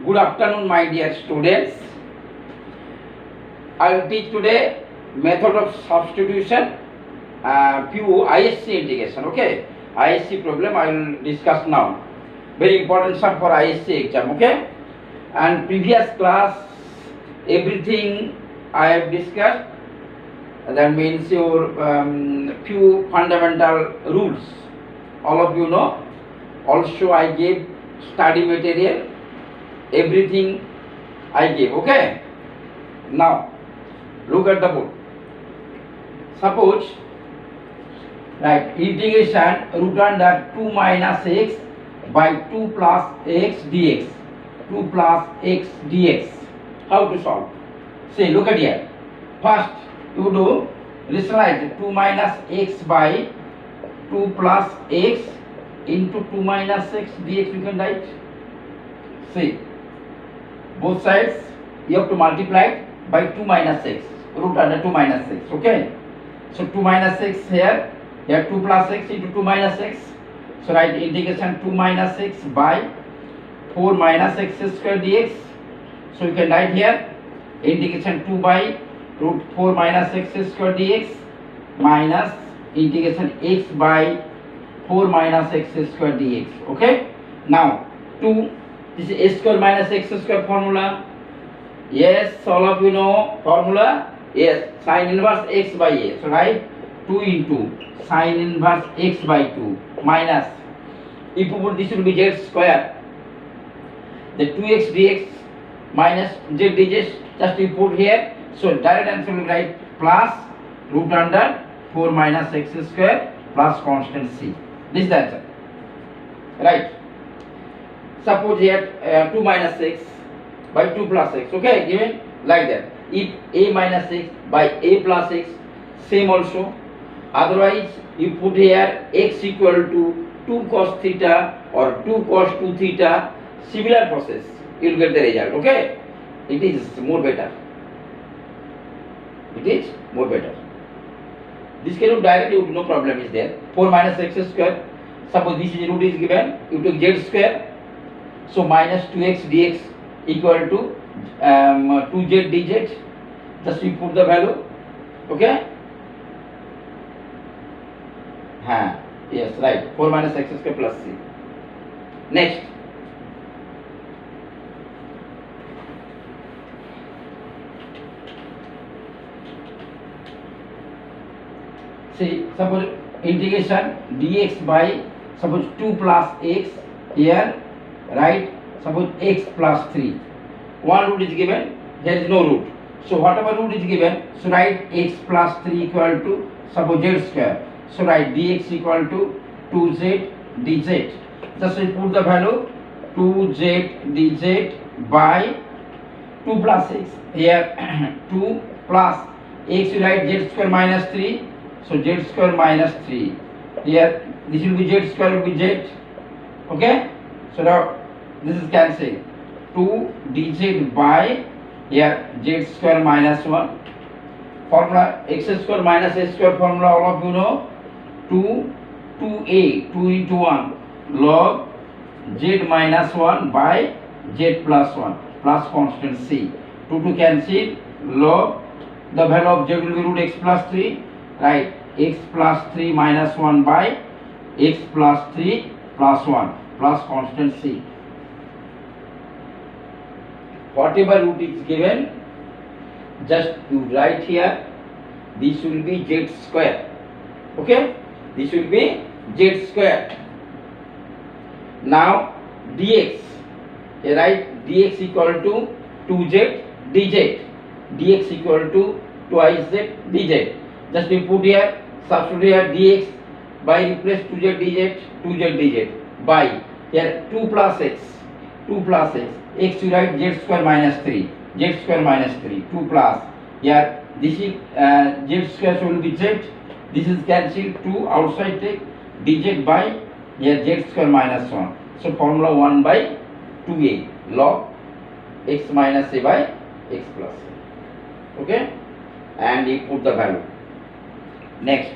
Good afternoon, my dear students. I will teach today method of substitution, few ISC integration. Okay, ISC problem I will discuss now. Very important sum for ISC exam. Okay, and previous class everything I have discussed. That means your few fundamental rules. All of you know. Also, I gave study material. Everything I gave. Okay. Now look at the board. Suppose, right, integration root under 2 minus x by 2 plus x dx. 2 plus x dx. How to solve? See, look at here. First you do rationalize 2 minus x by 2 plus x into 2 minus x dx. You can write. See, both sides you have to multiply it by 2 minus x, root under 2 minus x. Okay, so 2 minus x here 2 plus x into 2 minus x. So write integration 2 minus x by 4 minus x square dx. So you can write here integration 2 by root 4 minus x square dx minus integration x by 4 minus x square dx. Okay, now 2, this is a square minus x square formula. Yes, all of you know formula. Yes, sin inverse x by a. So write 2 into sin inverse x by 2 minus, if you put this will be z square, the 2x dx minus z dz, just you put here. So direct answer will write plus root under 4 minus x square plus constant c. This is the answer. Right. Suppose here 2 minus x by 2 plus x. Okay, given like that. If a minus x by a plus x, same also. Otherwise you put here x equal to 2 cos theta or 2 cos 2 theta. Similar process, you will get the result. Okay, it is more better. It is more better. This kind of directly no problem is there. 4 minus x square. Suppose this is root is given, you take z square. So minus 2x dx equal to 2z dz. Just you put the value. Okay. Yes, right. 4 minus x square plus c. Next. See, suppose integration dx by suppose 2 plus x here, right? Suppose x plus 3. One root is given, there is no root. So whatever root is given, so write x plus 3 equal to suppose z square. So write dx equal to 2z dz. Just we put the value 2z dz by 2 plus x. Here 2 plus x, you write z square minus 3. So z square minus 3. Here this will be z square will be z. Okay. So now this is cancelled. 2 dz by here z square minus 1. Formula x square minus a square formula all of you know. 2a 2 into 1 log z minus 1 by z plus 1 plus constant c. 2 cancel, log the value of z will be root x plus 3. Right, x plus 3 minus 1 by x plus 3 plus 1 plus constant c. Whatever root is given, just you write here, this will be z square. Okay, this will be z square. Now dx, you write dx equal to 2z dz. Dx equal to twice z dz. Just we put here, substitute here dx by replace 2z dz, 2z dz by here 2 plus x, 2 plus x, x you write z square minus 3, z square minus 3, 2 plus here this is z square, so will be z, this is cancelled, 2 outside take dz by here z square minus 1. So formula 1 by 2a log x minus a by x plus a. Okay, and you put the value. Next,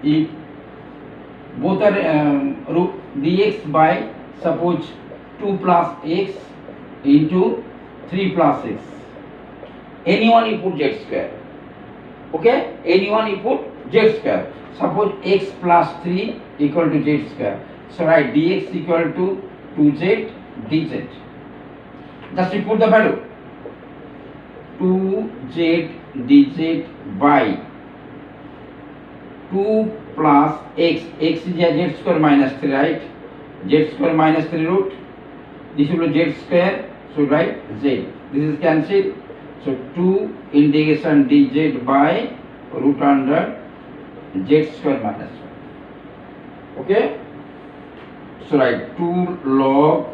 if both are root dx by suppose 2 plus x into 3 plus x. Anyone you put z square. Okay, anyone you put z square. Suppose x plus 3 equal to z square. So write dx equal to 2z dz. Just you put the value 2z dz by 2 plus x. X is a z square minus 3, right? Z square minus 3 root. This will be z square. So write z. This is cancelled. So 2 integration dz by root under z square minus 1. Okay. So write 2 log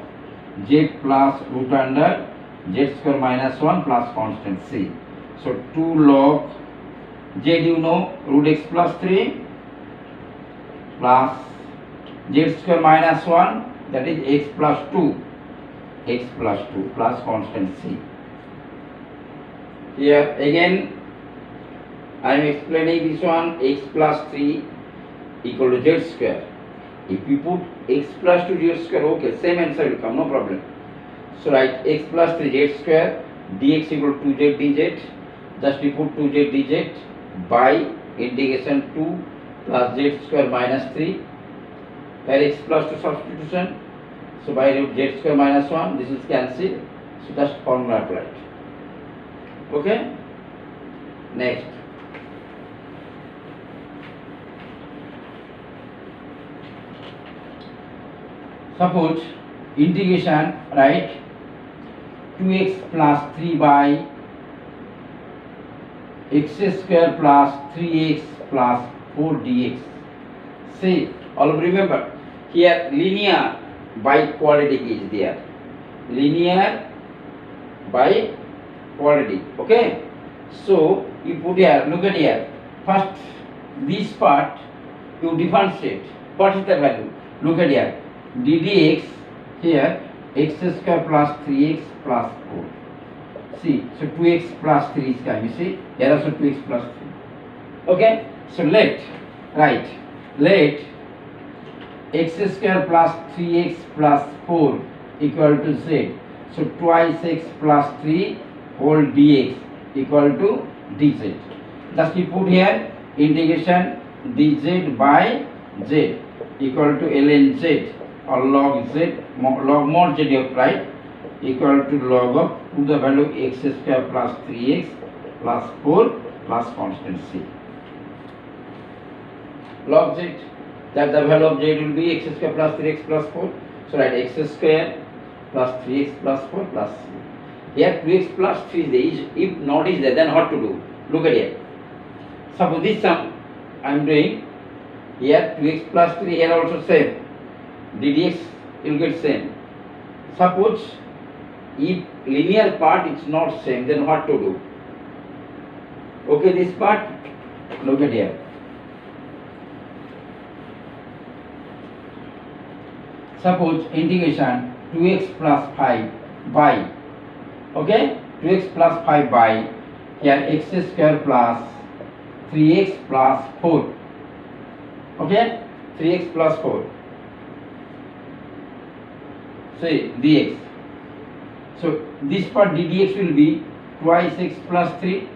z plus root under z square minus 1 plus constant c. So 2 log z, you know, root x plus 3 plus z square minus 1, that is x plus 2 plus constant c. Here again I am explaining this one, x plus 3 equal to z square. If you put x plus 2 z square, okay, same answer will come, no problem. So write x plus 3 z square dx equal to 2z dz. Just we put 2z dz by integration 2 plus z square minus 3, where x plus 2 substitution. So by root z square minus 1, this is cancelled. So just formula applied. Okay. Next. Suppose integration, right, 2x plus 3 by x square plus 3x plus 4 dx. See, all remember here linear by quadratic is there. Linear by quadratic. Okay. So you put here, look at here. First this part you differentiate. What is the value? Look at here. ddx here x square plus 3x plus 4. See, so 2x plus 3 is coming. See, here also 2x plus 3. Okay, so let x square plus 3x plus 4 equal to z. So twice x plus 3 whole dx equal to dz. Just we put here integration dz by z equal to ln z or log z, log mod z, right, equal to log of to the value x square plus 3x plus 4 plus constant c. Log z, that the value of z will be x square plus 3x plus 4. So write x square plus 3x plus 4 plus c. Here 2x plus 3 is there. If not is there, then what to do? Look at here. Suppose this sum I am doing. Here 2x plus 3, here also same. ddx will get same. Suppose if linear part is not same, then what to do? Okay, this part, look at here. Suppose integration 2x plus 5 by, okay, 2x plus 5 by here x square plus 3x plus 4. Okay, 3x plus 4. Say dx. So this part ddx will be twice x plus 3.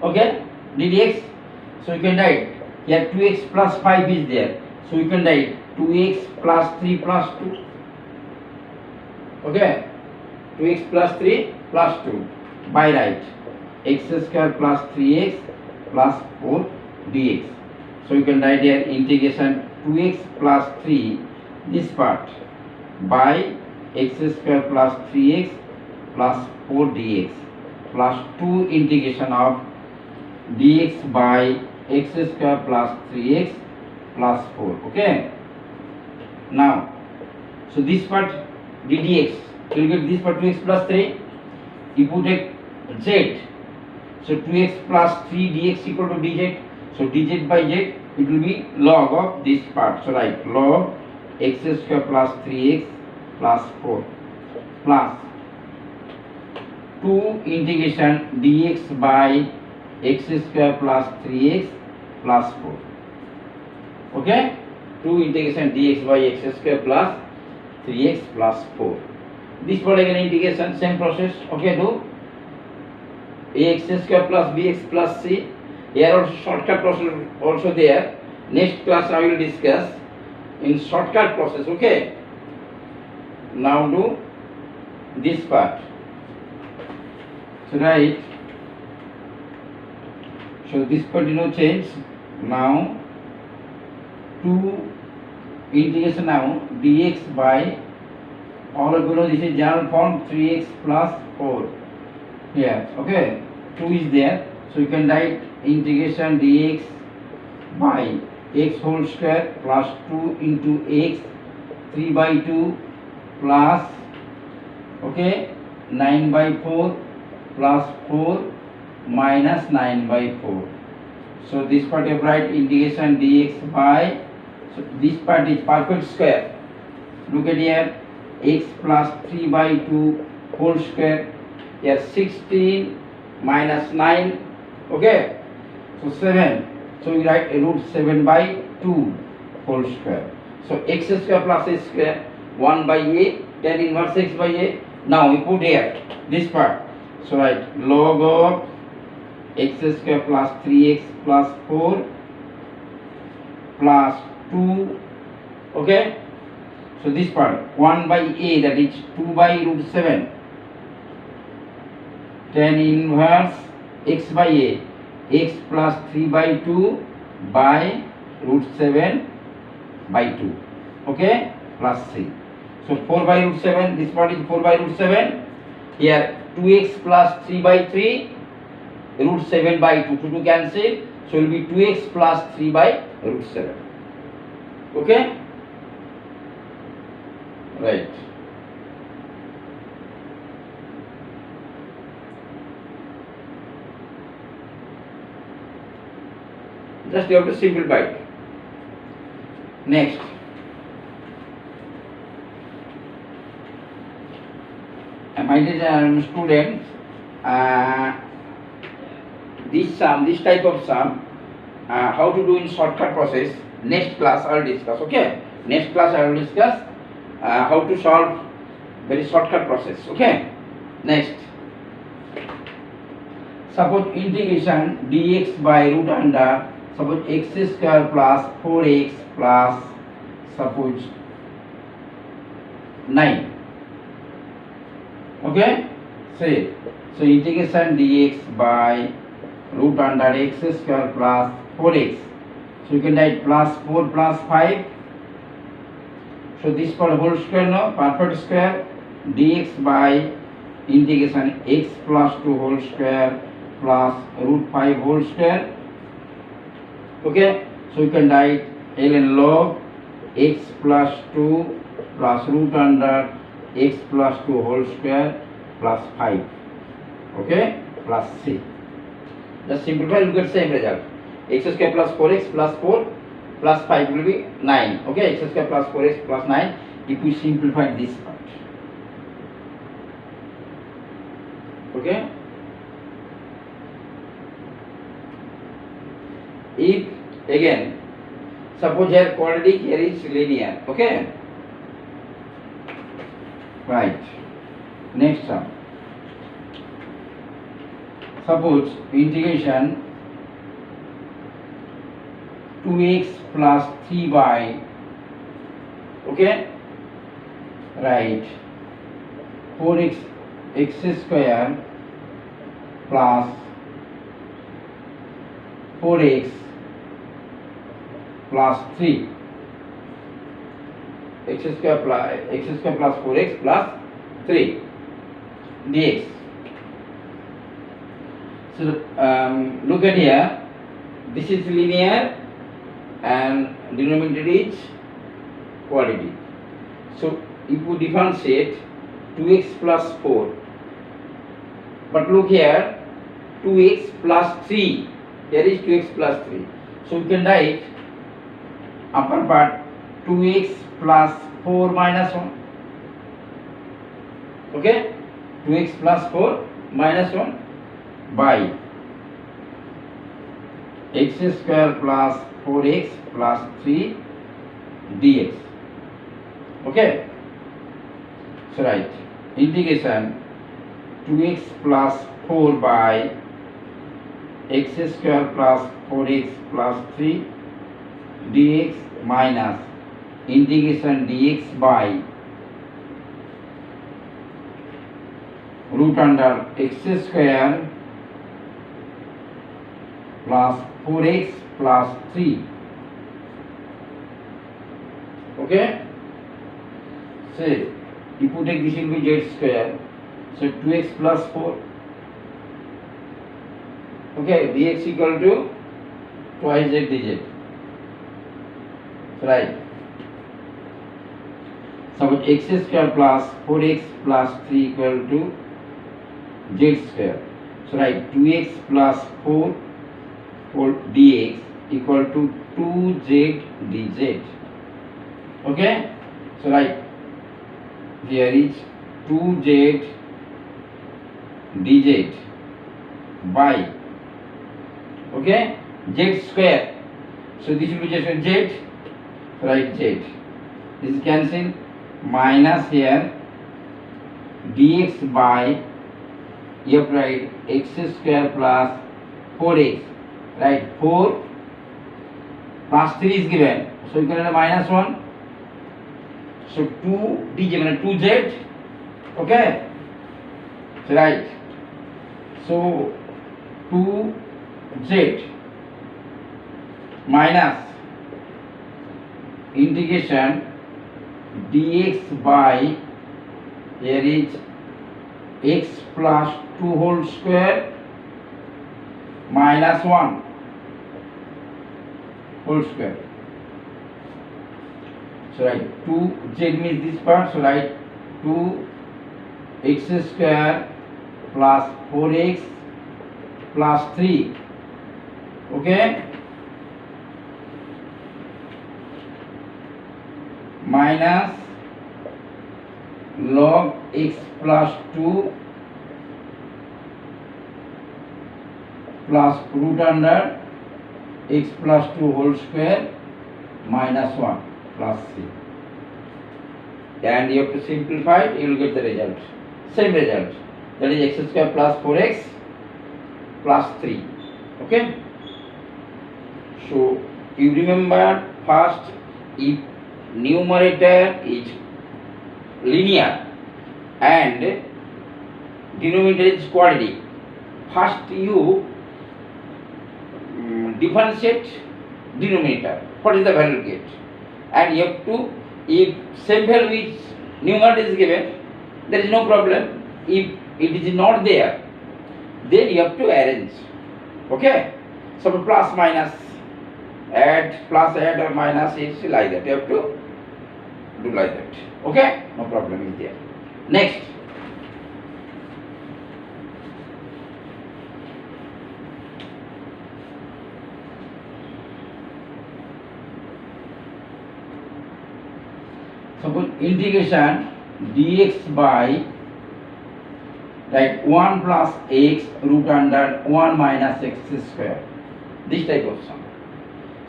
Okay, ddx. So you can write here 2x plus 5 is there. So you can write 2x plus 3 plus 2. Okay, 2x plus 3 plus 2 by right x square plus 3x plus 4 dx. So you can write here integration 2x plus 3 this part by x square plus 3x plus 4 dx plus 2 integration of dx by x square plus 3x plus 4. Okay. Now, so this part ddx, you will get this part 2x plus 3. You put a z. So 2x plus 3 dx equal to dz. So dz by z, it will be log of this part. So like log x square plus 3x plus 4 plus 2 integration dx by x square plus 3x plus 4. Okay, 2 integration dx by x square plus 3x plus 4. This part again integration, same process. Okay, do ax square plus bx plus c. Here also shortcut process also there. Next class I will discuss in shortcut process. Okay, now do this part. So right, so this part no change. Now 2 integration now dx by all of you know this is general form 3x plus 4 here. Okay, 2 is there, so you can write integration dx by x whole square plus 2 into x 3 by 2 plus, okay, 9 by 4 plus 4 minus 9 by 4. So this part you write integration dx by, so this part is perfect square. Look at here, x plus 3 by 2 whole square. Here 16 minus 9. Okay, so 7. So we write root 7 by 2 whole square. So x square plus a square 1 by a, tan inverse x by a. Now we put here this part. So write log of x square plus 3x plus 4 plus 2. Okay, so this part 1 by a, that is 2 by root 7, tan inverse x by a, x plus 3 by 2 by root 7 by 2. Okay, plus 3. So 4 by root 7, this part is 4 by root 7. Here 2x plus 3 by 3, root 7 by 2, 2 cancel, so it will be 2x plus 3 by root 7. Okay, right. Just you have to simplify it. Next, my dear students, this sum, this type of sum, how to do in shortcut process, next class I will discuss. Okay, next class I will discuss how to solve very shortcut process. Okay, next, suppose integration dx by root under, suppose x square plus 4x plus suppose 9. Okay, say, so integration dx by root under x square plus 4x, so you can write plus 4 plus 5. So this part whole square, no, perfect square, dx by integration x plus 2 whole square plus root 5 whole square. Okay, so you can write ln log x plus 2 plus root under x plus 2 whole square plus 5. Okay, plus c. Just simplify, you get same result. X square plus 4x plus 4 plus 5 will be 9. Okay, x square plus 4x plus 9 if we simplify this part. Okay, if again suppose here quadratic, here is linear. Okay, right. Next sum, suppose integration 2x plus 3 by, okay, right, 4x x square plus 4x plus 3 x square plus 4x plus 3 dx. So look at here, this is linear and denominator is quadratic. So if we differentiate 2x plus 4, but look here 2x plus 3, here is 2x plus 3. So we can write upper part 2x plus 4 minus 1. Okay, 2x plus 4 minus 1 by x square plus 4x plus 3 dx. Okay, so right, integration 2x plus 4 by x square plus 4x plus 3 dx minus integration dx by root under x square plus 4x plus 3. Okay, so you put this will be z square, so 2x plus 4. Okay, dx equal to twice z dz. Right. So x square plus 4x plus 3 equal to z square. So right, 2x plus 4 dx equal to 2z dz. Okay, so right, here is 2z dz by, okay, z square. So this will be just z, right, z. This is cancelled, minus here dx by f, right, x square plus 4x, right, 4 plus 3 is given, so you can have minus 1, so 2 dz means 2z. Okay, so right, so 2z minus integration dx by, here is x plus 2 whole square minus 1 whole square. So right, 2z means this part, so right, 2x square plus 4x plus 3. Okay, minus log x plus 2 plus root under x plus 2 whole square minus 1 plus 3. And you have to simplify it, you will get the result. Same result. That is x square plus 4x plus 3. Okay. So you remember first, if numerator is linear and denominator is quadratic, first you differentiate denominator. What is the value get? And you have to, if same value is numerator is given, there is no problem. If it is not there, then you have to arrange. Okay, so plus minus, add, plus, add or minus, it's like that. You have to do like that. Okay, no problem is there. Next, suppose integration dx by, right, 1 plus x root under 1 minus x square, this type of sum.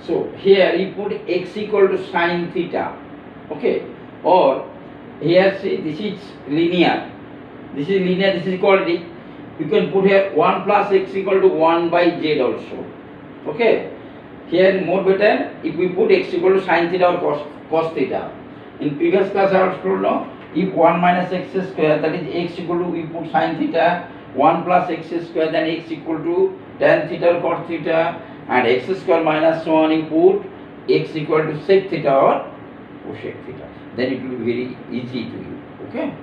So here you put x equal to sine theta. Okay, or here see, this is linear, this is linear, this is quadratic. You can put here 1 plus x equal to 1 by z also. Okay, here more better if we put x equal to sine theta or cos theta. In previous class I also told no, if 1 minus x square, that is x equal to, we put sine theta, 1 plus x square, then x equal to tan theta or cos theta, and x square minus 1, you put x equal to sec theta or cosec theta. Then it will be very easy to you. Okay.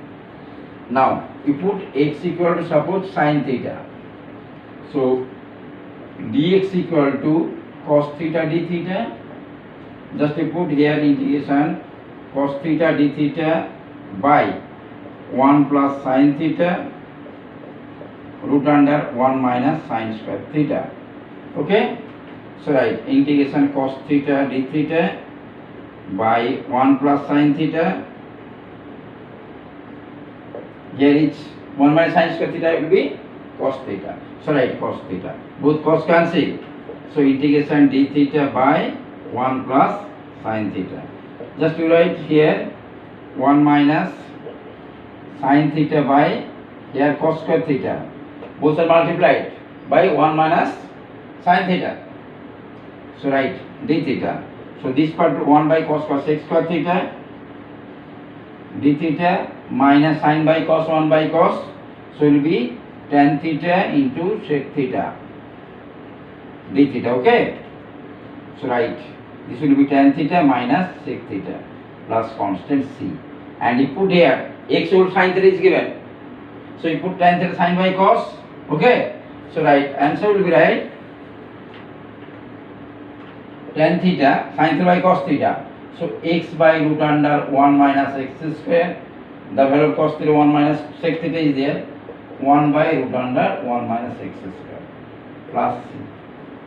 Now you put x equal to suppose sine theta. So dx equal to cos theta d theta. Just you put here integration cos theta d theta by 1 plus sine theta root under 1 minus sine square theta. Okay. So right, integration cos theta d theta by 1 plus sine theta, here is 1 minus sine square theta will be cos theta. So right, cos theta, both cos cancel, So integration d theta by 1 plus sin theta. Just to write here 1 minus sin theta by here cos square theta. Both are multiplied by 1 minus sin theta. So write d theta. So this part 1 by cos sec square theta d theta minus sin by cos 1 by cos. So it will be tan theta into sec theta d theta. Okay. So write this will be tan theta minus sec theta plus constant c. And you put here x whole sin theta is given. So you put tan theta sin by cos. Okay. So right answer will be right tan theta sin theta by cos theta. So x by root under 1 minus x square. The value of cos theta 1 minus sec theta is there. 1 by root under 1 minus x square plus c.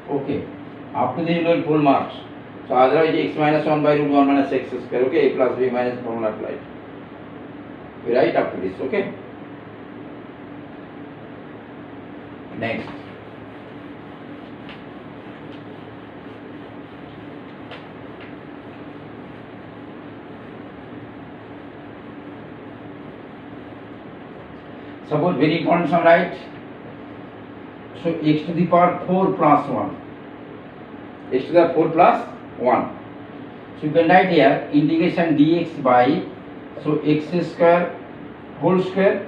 Okay. Up to this level full marks. So otherwise x minus 1 by root 1 minus x square. Okay. A plus b minus formula applied. We write up to this. Okay. Next. Suppose very important sum, right? So x to the power 4 plus 1. X to the power 4 plus 1. So you can write here integration dx by so x square whole square,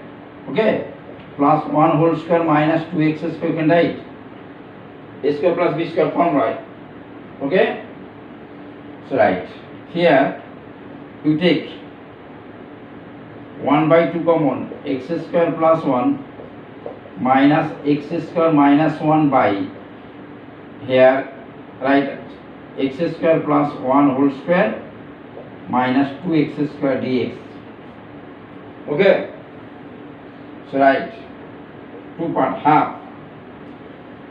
okay, plus 1 whole square minus 2x square. You can write a square plus b square formula, okay. So right here you take 1 by 2 common, x square plus 1 minus x square minus 1 by here right x square plus 1 whole square minus 2x square dx. Okay. So right 2 part half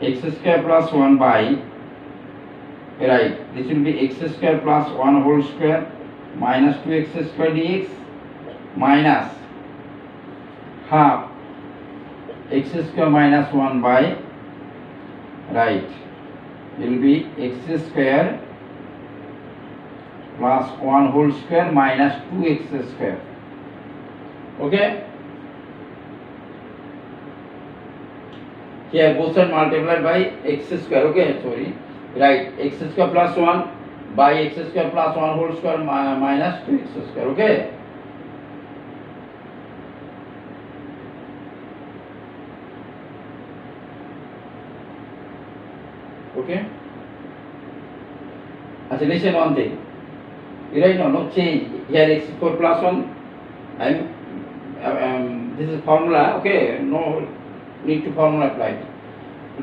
x square plus 1 by right this will be x square plus 1 whole square minus 2x square dx minus half x square minus 1 by right will be x square plus 1 whole square minus 2x square. Okay. Here both are multiplied by x square. Okay, sorry. Right, x square plus 1 by x square plus 1 whole square minus 2x square. Okay. Okay. Achha, listen one thing. You write no change. Here x4 plus 1. This is formula. Okay. No need to formula applied.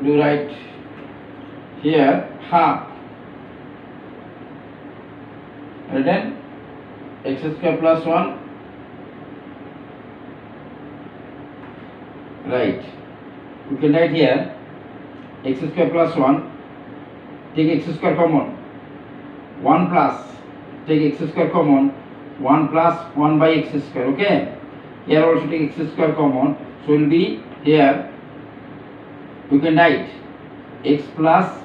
Do write here half. Written x square plus 1. Right. We can write here x square plus 1. Take x square common 1 plus take x square common 1 plus 1 by x square. Okay, here also take x square common, so will be here you can write x plus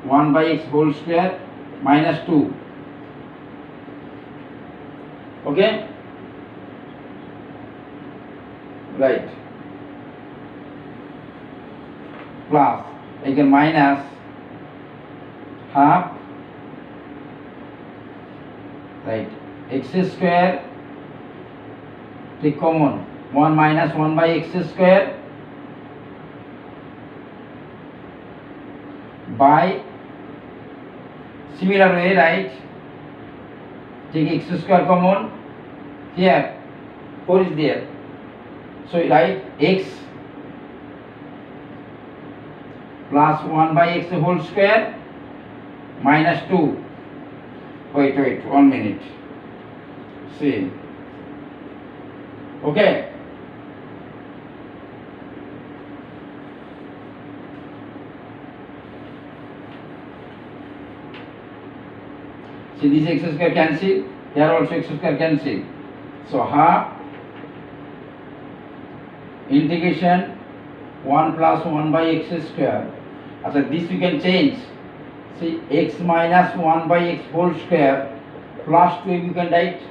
1 by x whole square minus 2. Okay, right, plus again minus half right x square take common 1 minus 1 by x square by similar way, right, take x square common, here 4 is there, so write x plus 1 by x whole square minus 2. Wait, 1 minute. See. Okay. See, this x square cancel. Here also x square cancel. So half integration 1 plus 1 by x square. After this we can change see x minus 1 by x whole square plus 2, you can write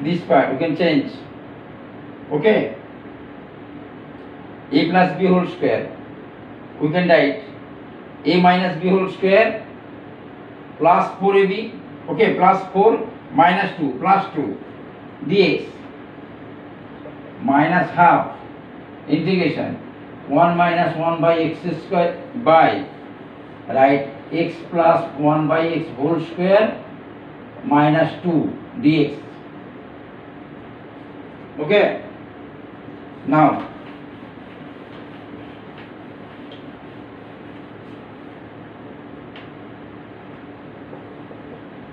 this part, you can change. Okay, a plus b whole square, we can write a minus b whole square plus 4ab, okay, plus 4 minus 2 plus 2 dx minus half integration 1 minus 1 by x square by, right, x plus 1 by x whole square minus 2 dx. Okay, now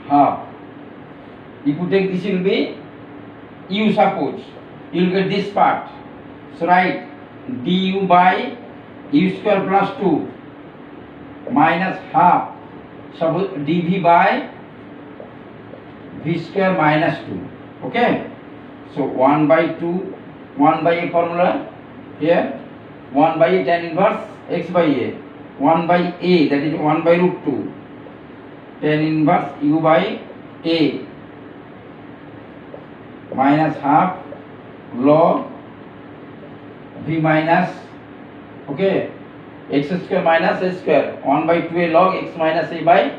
half, if you take this, will be u, suppose you will get this part, so write du by u square plus 2 minus half, suppose dv by v square minus 2. Okay, so 1 by 2, 1 by a formula here, 1 by a tan inverse x by a, 1 by a, that is 1 by root 2 tan inverse u by a minus half log v minus, okay, x square minus a square, 1 by 2a log x minus a by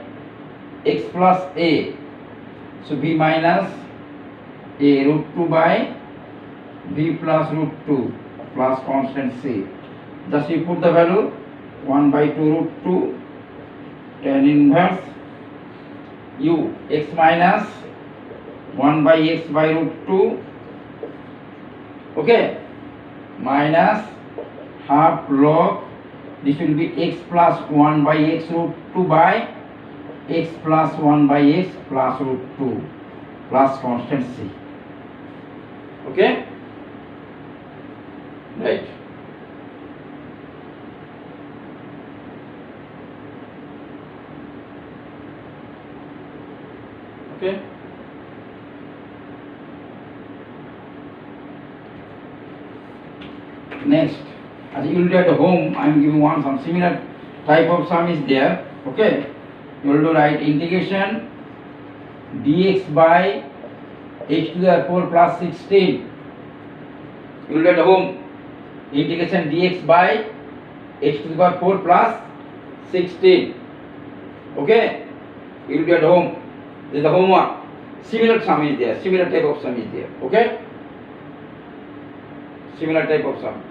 x plus a, so v minus a root 2 by v plus root 2 plus constant c. Thus you put the value 1 by 2 root 2 tan inverse u x minus 1 by x by root 2, okay, minus half log, this will be x plus 1 by x root 2 by x plus 1 by x plus root 2 plus constant c. Okay, right. Okay, next, as you will do at home, I am giving one some similar type of sum is there. Okay, you will do write integration dx by h to the 4 plus 16. You will do at home integration dx by h to the power 4 plus 16. Okay, you will do at home. This is the homework. Similar sum is there. Similar type of sum is there. Okay, similar type of sum.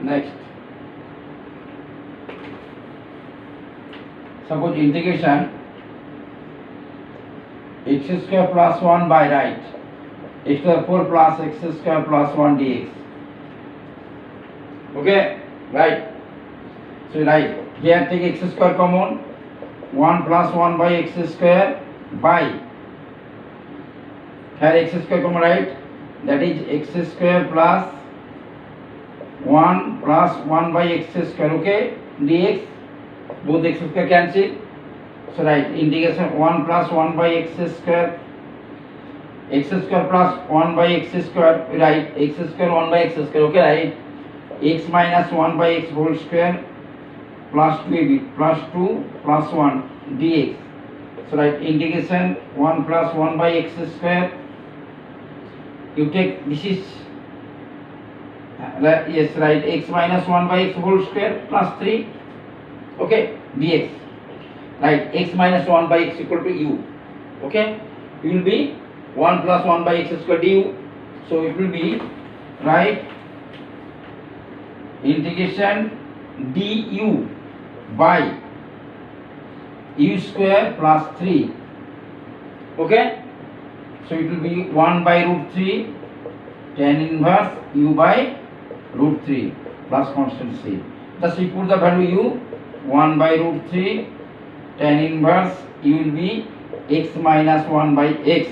Next, suppose integration x square plus 1 by right x to the 4 plus x square plus 1 dx. Okay, right. So right here take x square common, 1 plus 1 by x square by, here x square common, right, that is x square plus 1 plus 1 by x square, okay, dx, both x square cancel, so right, integration 1 plus 1 by x square plus 1 by x square, right, x square 1 by x square, okay, right, x minus 1 by x whole square plus 2ab plus 2 plus 1 dx, so right, integration 1 plus 1 by x square, you take this is yes, right, x minus 1 by x whole square plus 3, okay, dx, right, x minus 1 by x equal to u, okay, it will be 1 plus 1 by x square du, so it will be, right, integration du by u square plus 3, okay, so it will be 1 by root 3 tan inverse u by root 3 plus constant c. Thus we put the value u 1 by root 3 tan inverse u will be x minus 1 by x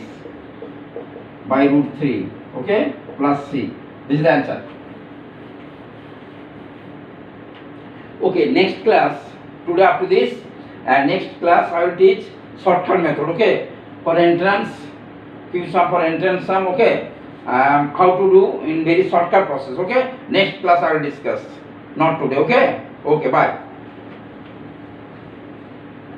by root 3, okay, plus c. This is the answer. Okay, next class, today up to this, and next class I will teach shortcut method, okay, for entrance Q sum for entrance sum. Okay. How to do in very shortcut process. Okay. Next class I will discuss. Not today. Okay. Okay. Bye.